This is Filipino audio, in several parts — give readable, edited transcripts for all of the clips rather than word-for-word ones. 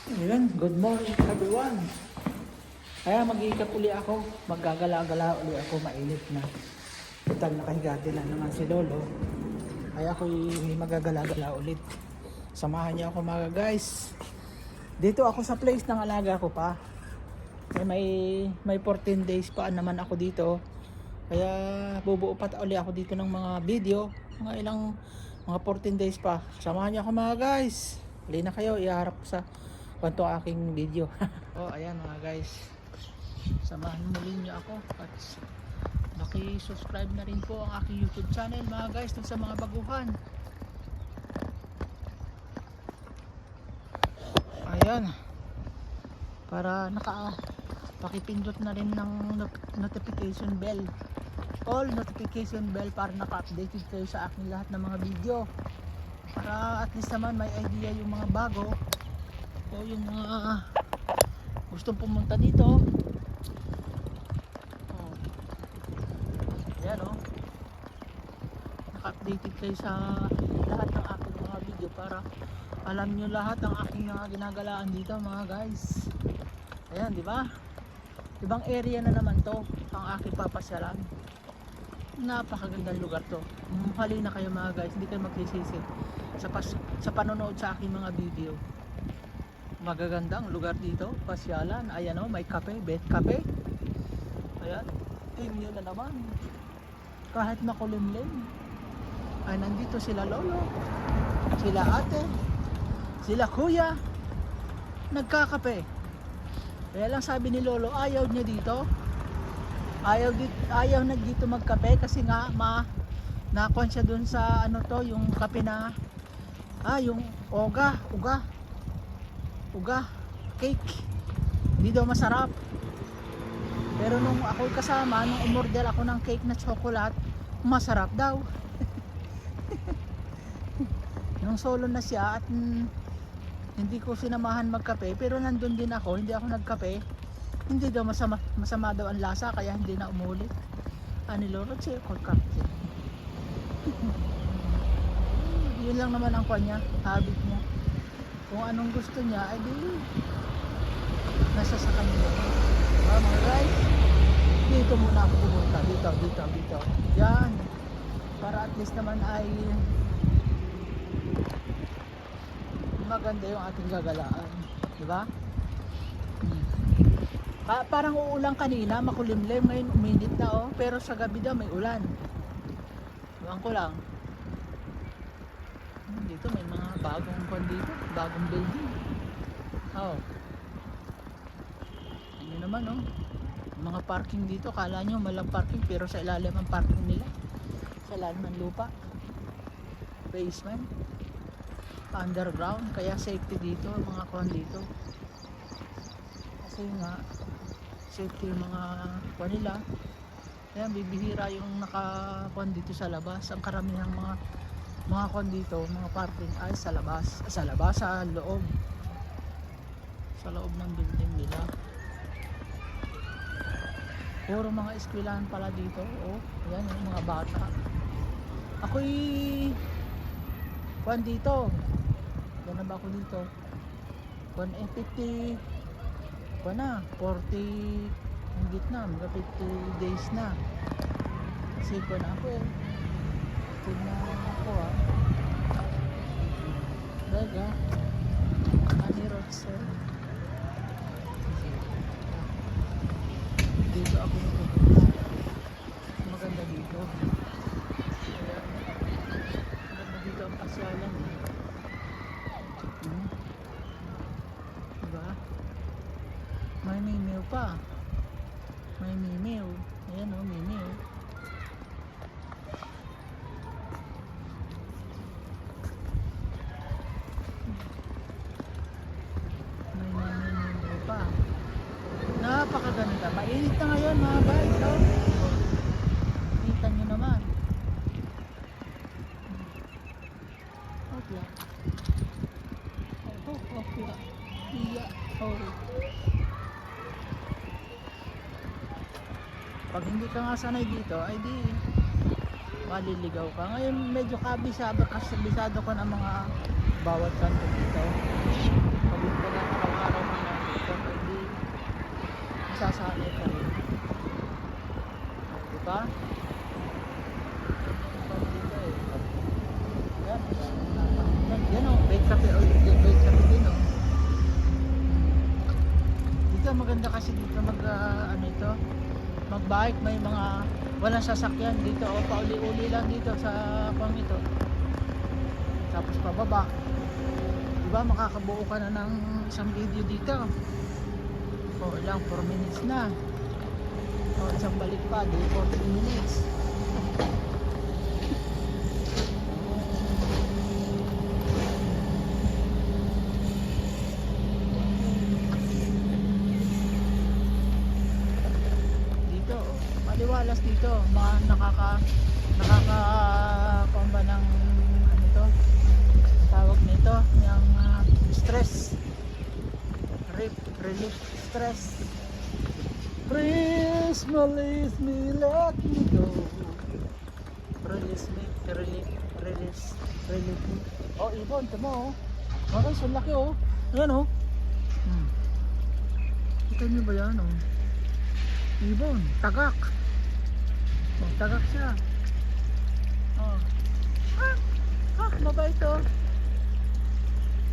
Ayan, good morning everyone. Kaya mag-iikap uli ako, maggagala-gala uli ako, mainit na. Total nakahiga din na naman si Lolo. Kaya ako magagala-gala ulit. Samahan niyo ako mga guys. Dito ako sa place ng alaga ko pa. May 14 days pa naman ako dito. Kaya bubuo pa uli ako dito ng mga video. Mga 14 days pa. Samahan niyo ako mga guys. Hali na kayo, iharap ko sa kwento aking video. Oh, ayan mga guys. Samahan muli niyo ako at maki-subscribe na rin po ang aking YouTube channel mga guys dun sa mga baguhan. Ayan. Para pakipindot na rin ng notification bell. All notification bell para naka-updated kayo sa aking lahat ng mga video. Para at least naman may idea yung mga bago o yung mga gustong pumunta dito. Ayan o, naka-updated kayo sa lahat ng aking mga video para alam nyo lahat ng aking mga ginagalaan dito mga guys. Ayan, di ba? Ibang area na naman to ang aking papasyalan. Napakagandang lugar to. Hali na kayo mga guys, hindi kayo magsisisi sa panonood sa aking mga video. Magagandang lugar dito, pasyalan. Ayan o, may kape, bet kape. Ayan, tingin na naman. Kahit makulimlim ay nandito sila lolo, sila ate, sila kuya, nagkakape. Kaya lang sabi ni lolo, ayaw niya dito. Ayaw na dito magkape kasi nga nakuha siya dun sa ano to, yung kape na yung uga cake. Hindi daw masarap. Pero nung ako kasama, nung umorder ako ng cake na chocolate, masarap daw. Nung solo na siya at hindi ko sinamahan magkape, pero nandun din ako, hindi ako nagkape. Hindi daw masama daw ang lasa, kaya hindi na umulit. Ani lolo, check kape. Yun lang naman ang kanya, habit niya. Kung anong gusto niya, ay di nasa sa kanya. Mga guys, dito muna ako pumunta. Dito. Yan. Para at least naman ay maganda yung ating gagalaan. Diba? Parang uulan kanina, makulimlim. Ngayon uminit na oh. Pero sa gabi daw may ulan. Iwan ko lang. Dito may mga bagong dito. Bagong building. Oh. Ano naman oh. Mga parking dito, kala nyo malang parking pero sa ilalim ang parking nila. Sa ilalim ng lupa. Basement. Underground, kaya safety dito, mga kuhan dito. Kasi nga safety yung mga kuhan nila. Kaya bibihira yung nakakuhan dito sa labas. Ang karamihan mga kuhan dito, mga parking ay sa labas, sa loob. Sa loob ng building nila. Puro mga eskwelahan pala dito. Oh, ayan yung mga bata. Ako'y kuhan dito. Gana ba ako dito? 150 kuhan na 40 higit na, mga 50 days na. Kasi kuhan ako eh. Tingnan ako Daga Ani Rotser. Dito ako nagpupunta. Maganda dito. Maganda dito ang pasyalan eh. Diba? May mimiw pa. May mimiw. Ayan o, mimiw. May mimiw pa. Napakaganda. Mainit na ngayon mga guys. Oh. Kita nyo naman. Okay. Pag hindi ka nga sanay dito, ay di maliligaw ka. Ngayon medyo kabisado ka ng mga bawat kanto dito. Pag hindi ka maganda kasi dito ano ito, magbike, may mga walang sasakyan dito o pauli-uli lang dito sa pang ito. Tapos pababa. Diba makakabuo ka na ng isang video dito. O ilang 4 minutes na. O isang balik pa, di 40 minutes. Dito, maliwalas dito. Mga nakaka ng ano to, tawag nito, yung stress. Relief stress. Please release me, let me go. Release me, release me. Oh, ibon, tamo oh. Okay, so laki oh. Ayan oh. Kita niyo ba yan oh? Ibon, tagak. Oh, tagak siya. Oh. Mabait oh.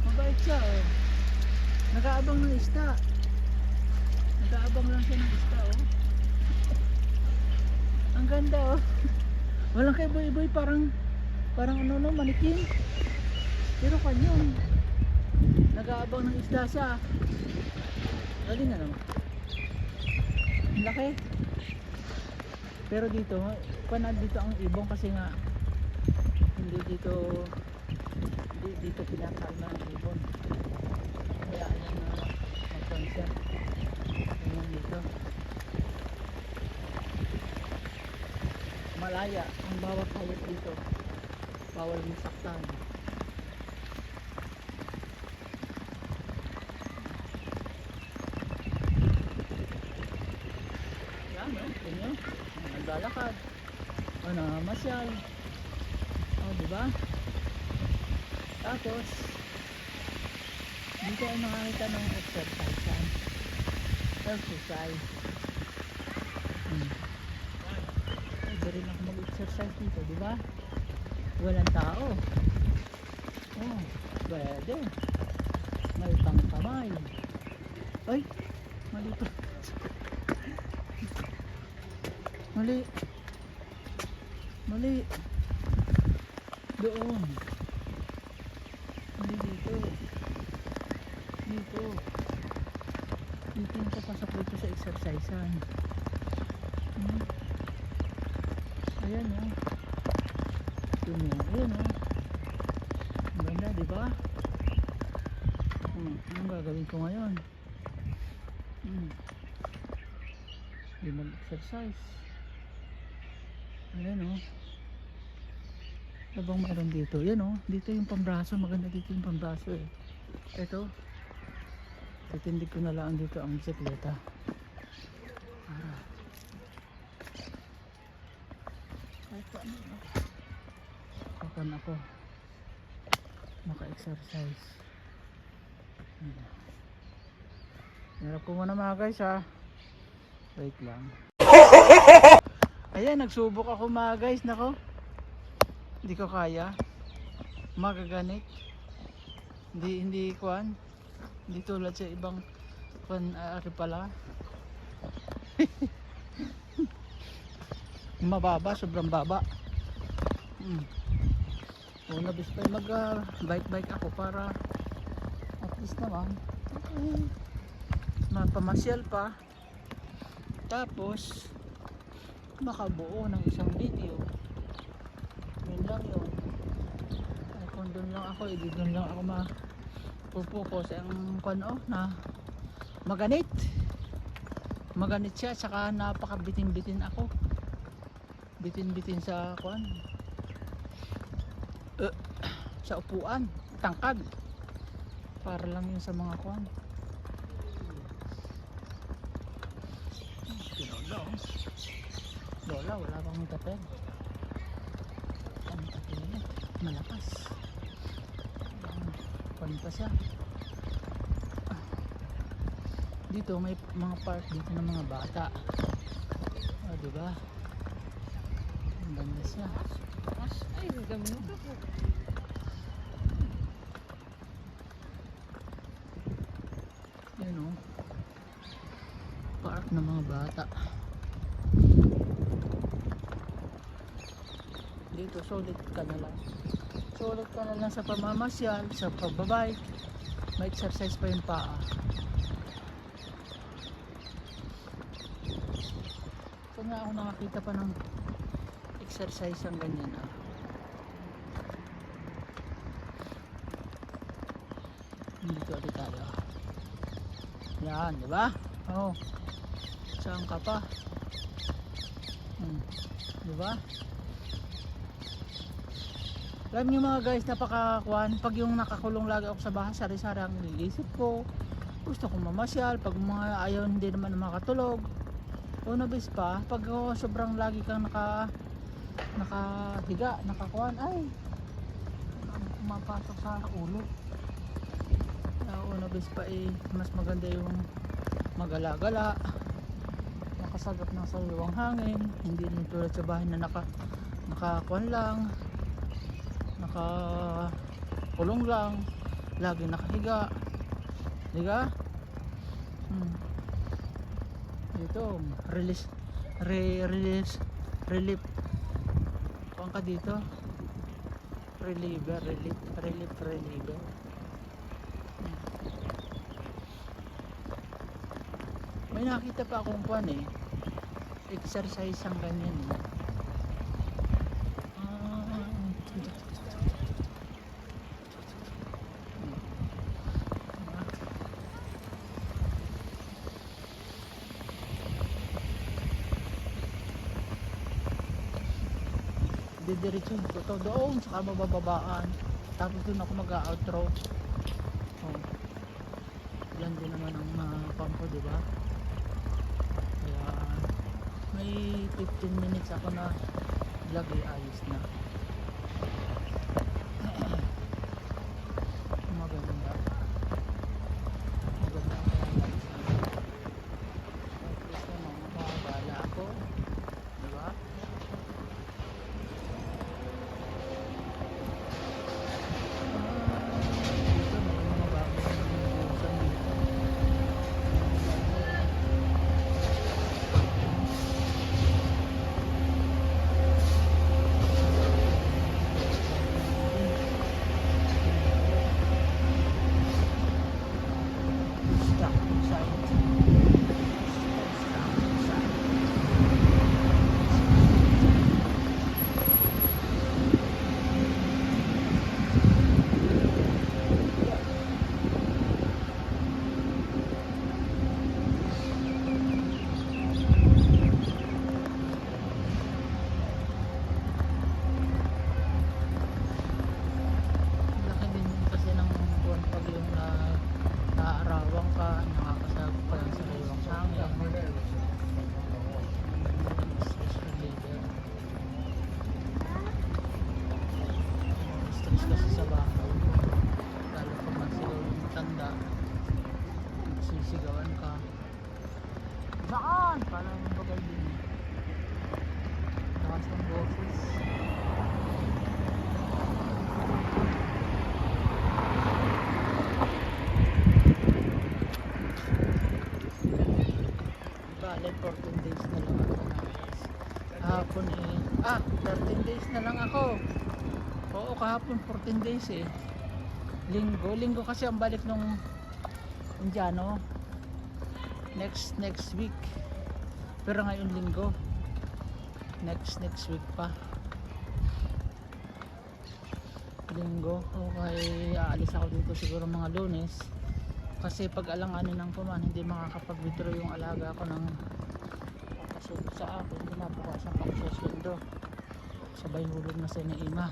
Mabait siya oh. Nag-aabang ng isda. Nag-aabang lang siya ng isda oh. Ang ganda oh. Walang kay boy parang ano no, manikin. Pero kanyon. Nag-aabang ng isda siya. Galing ano. Ang laki. Pero dito, panad dito ang ibong kasi nga hindi dito pinakalma ng ibon. Kaya ayan na magkang siya. Ayan dito. Malaya ang bawat hayop dito. Bawal masaktan. Yan o, tingin nyo. Naglalakad. O namamasyal. O diba? Tapos dito ay makakita ng exercise. Pwede rin ako mag-exercise dito, di ba? Walang tao. Oh, pwede. May pangkamay. Ay, mali pa. Mali. Doon. Hindi dito. Dito yung papasok dito sa exercisean. Ayan o. Ayan o. Ang ganda, diba? Anong gagawin ko ngayon? Hindi mag-exercise. Ayan o. Ano bang mayroon dito? Yan o. Dito yung pambraso. Maganda dito yung pambraso eh. Ito. Titindig ko na lang dito ang bisikleta. Ay, paano? Kapan ako. Maka-exercise. Hirap ko muna mga guys ha. Wait lang. Ayan, nagsubok ako mga guys. Nako. Hindi ko kaya. Magaganit. Hindi kuan. Hindi tulad sa ibang ari pala. Mababa, sobrang baba. Una bis pa mag bike ako para at least naman mapamasyal pa. Tapos makabuo ng isang video. Yun lang yun. Ay, kung doon lang ako, doon lang ako pupukos ang kuno na maganit siya, saka napakabitin-bitin ako, bitin sa kuan, sa upuan, tangkad, para lang yun sa mga kuan. Lola, wala bang tapel? Ang tapel malakas. Kuan pa siya. Dito may mga park dito ng mga bata. Oh, diba? Ang ganda siya. Ay, ganda mo. Yun o. Park ng mga bata. Dito sulit ka na lang. Sulit ka na lang sa pamamasyal, sa pagbabike. May exercise pa yung paa. So nga ako nakakita pa ng exercise ang ganyan ah. Dito ulit tayo. Yan, di ba? Oh. Saan ka pa? Di ba? Alam niyo mga guys, napakakuan. Pag yung nakakulong lagi ako sa bahay, sari-sari ang nilisip ko. Gusto kong mamasyal. Pag mga ayaw hindi naman makatulog. Una bis pa, pag sobrang lagi kang nakahiga, nakakuan, ay mapasok sa ulo. Una bis pa mas maganda yung magala-gala, nakasagap ng sariwang hangin, hindi rin tulad sa bahay na nakakuan lang, nakakulong lang, lagi nakahiga, diga? Dito relief pang ka dito, reliever. May nakita pa akong kuan exercise ang ganyan didiretso ko to doon sa mabababaan, tapos doon ako mag-outro. Yan din naman ang pampo, diba? Kaya may 15 minutes ako na vlog, ayos na. Maganda ang ayos na. Tapos na makakabala ako, diba? Kasi sa bahay, lalo pag magsigaw yung matanda, sisigawan ka, saan? Parang bagal din, takas ng boses. Bale 14 days na lang ako na guys. Hapon 13 days na lang ako. Oo, kahapon 14 days Linggo kasi ang balik nung Indiano. Next week. Pero ngayon linggo. Next week pa. Linggo. Okay, aalis ako dito siguro mga Lunes. Kasi pag alanganin ng puman, hindi makakapag-withdraw yung alaga ko ng kasunod sa akin. Pinabukasan pang susundo. Sabay hulog na sa Ima.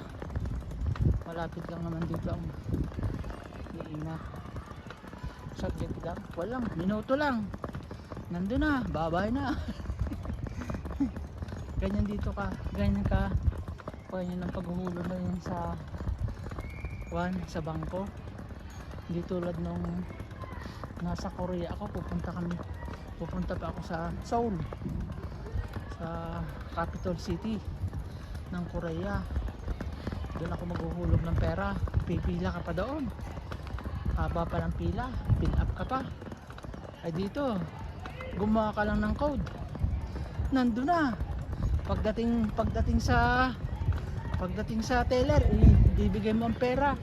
Malapit lang naman dito ang Ima. Saglit lang, walang minuto lang nandun na, babay na. Ganyan dito ka, ganyan ang paghuhulog na yun sa sa bangko. Hindi tulad nung nasa Korea ako, pupunta pa ako sa Seoul, sa capital city ng Korea. Doon ako maghuhulog ng pera, pipila ka pa doon, haba pa ng pila, fill up ka pa. Ay dito gumawa ka lang ng code, nandun na. Pagdating sa teller, ibibigay mo ang pera.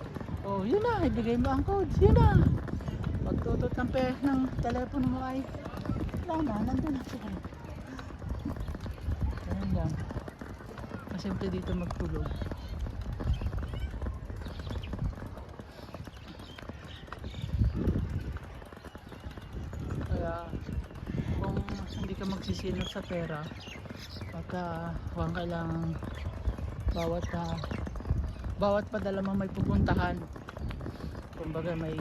Oh, yun na, ibigay mo ang code. Yun na. Pagtutot ng ng telepono mo ay wala na, nandun na siya. Ayan lang. Simple dito magtulog. Kaya kung hindi ka magsisilot sa pera, baka huwag kailangan bawat padala mo may pupuntahan. Kumbaga may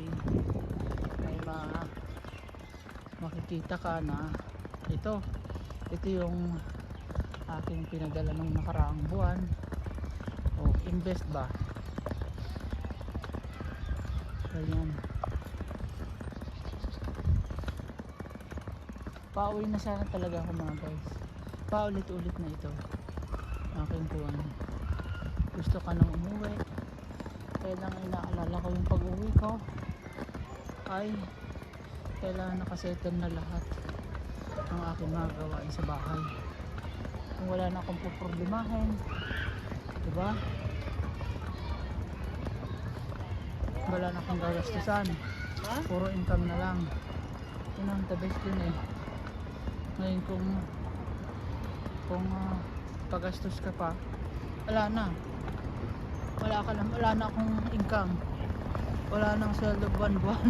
makikita ka na ito yung aking pinadala ng nakaraang buwan. O invest ba? Ganyan. Pauwi na sana talaga ako mga guys. Paulit-ulit na ito aking buwan. Gusto ka nang umuwi, kaya lang inaalala ko yung pag-uwi ko ay kailangan nakasettle na lahat ng aking mga gawain sa bahay. Kung wala na akong poproblemahin, diba? Wala na akong gagastusan, puro income na lang. Yun ang the best yun eh. Ngayon kung pagastos ka pa, wala na akong income, wala nang sweldo buwan-buwan.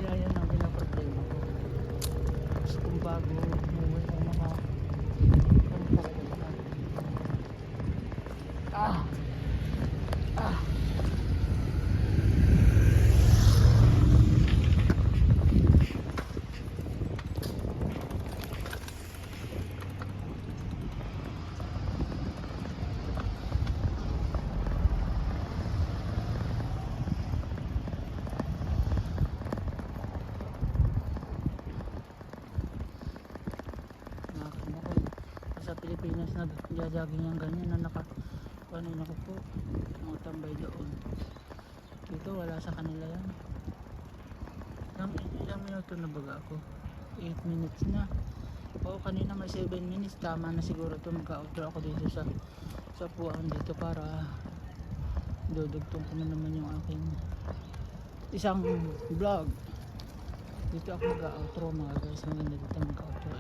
Kaya yan ang pinaproblema ko. Tapos kung bago umuwi ay sa Pilipinas na jajaging yung ganyan na ano ko po, mga tambay doon. Dito wala sa kanila yan. Ilang minuto na baga ako? 8 minutes na. O kanina may 7 minutes, tama na siguro ito. Magka-outro ako dito sa puwan dito para dudugtong ko na naman yung aking isang vlog. Dito ako mag-outro mga guys. Maganda dito mag-outro.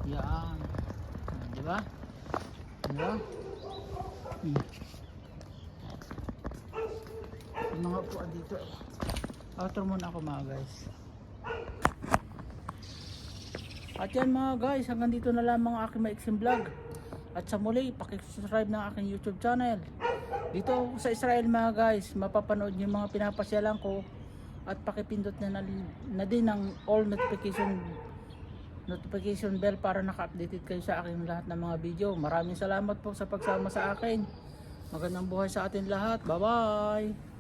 Yan. Diba? Diba? Yung mga upuan dito eh. Outro muna ako mga guys. At yan mga guys, hanggang dito na lamang ang aking maiksing vlog. At sa muli, pakisubscribe ng aking YouTube channel. Dito sa Israel mga guys, mapapanood yung mga pinapasyalan ko. At pakipindot na din ng all notification bell para naka-updated kayo sa aking lahat ng mga video. Maraming salamat po sa pagsama sa akin. Magandang buhay sa atin lahat. Bye bye!